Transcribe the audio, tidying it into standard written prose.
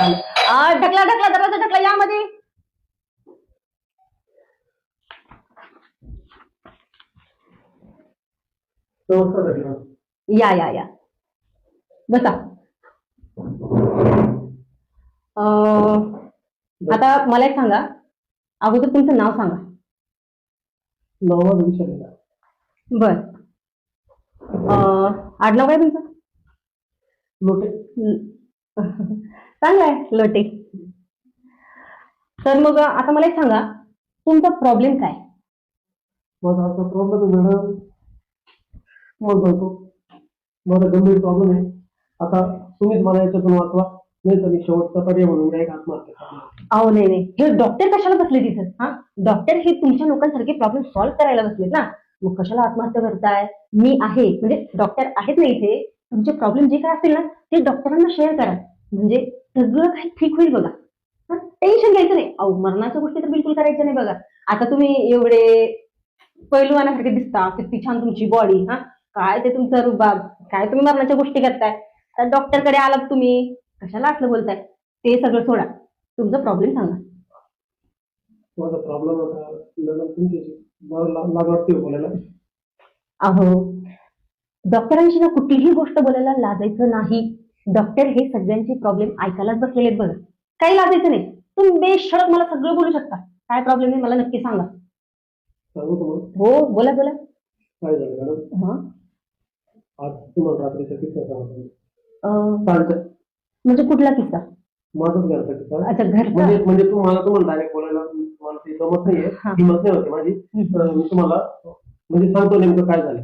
ढकला ढकला दरवाजा ढकला यामध्ये. या या या बसा. आता मला एक सांगा, अगोदर तुमचं नाव सांगा. बर. आडनाव काय तुमचं? लोटे. चांगलं आहे लोटे. तर मग आता मला एक सांगा, तुमचा प्रॉब्लेम काय? माझा असा प्रॉब्लेम आहे मॅडम, मला गंभीर प्रॉब्लेम आहे. आता तुम्हीच मला याच्यातून वाचवा, नाही तर मी शेवटचा पर्याय म्हणून एक आत्महत्या. अहो नाही नाही, हे डॉक्टर कशाला बसले तिथं? हा, डॉक्टर हे तुमच्या लोकांसारखे प्रॉब्लेम सॉल्व्ह करायला बसलेत ना. मग कशाला आत्महत्या करताय? मी आहे, म्हणजे डॉक्टर आहेत ना इथे. तुमचे प्रॉब्लेम जे काय असतील ना ते डॉक्टरांना शेअर करा, म्हणजे सगळं काही ठीक होईल बघा. टेन्शन घ्यायचं नाही. अहो मरणाच्या गोष्टी तर बिलकुल करायच्या नाही बघा. आता तुम्ही एवढे पैलवानासारखे दिसता, किती छान तुमची बॉडी, हा काय ते तुमचं रुबाब, काय तुम्ही मरणाच्या गोष्टी करताय? तर डॉक्टरकडे आलात तुम्ही, कशाला असलं बोलताय? ते सगळं सोडा, तुमचा प्रॉब्लेम सांगा. माझा प्रॉब्लेम होता मॅडम तुमच्याशी लाज वाटते बोलायला. अहो डॉक्टरांशी ना कुठलीही गोष्ट बोलायला लाजायचं नाही. डॉक्टर हे सगळ्यांचे प्रॉब्लेम ऐकायलाच बसलेले आहेत बघा. काही लाजायचं नाही. तुम्ही बेशरत मला सगळं बोलू शकता. काय प्रॉब्लेम आहे मला नक्की सांगा. सांगू तुम्हाला? हो बोला बोला. काय झालं मॅडम, हा आज तुम्हाला रात्रीचा किस्सा सांगतो. म्हणजे कुठला किस्सा? माझाच घरचा किस्सा. अच्छा घरचा. म्हणजे तुम्हाला डायरेक्ट बोलायला मला ते जमत नाहीये, हिंमत नाही होते माझी. तर मी तुम्हाला म्हणजे सांगतो नेमकं काय झालं.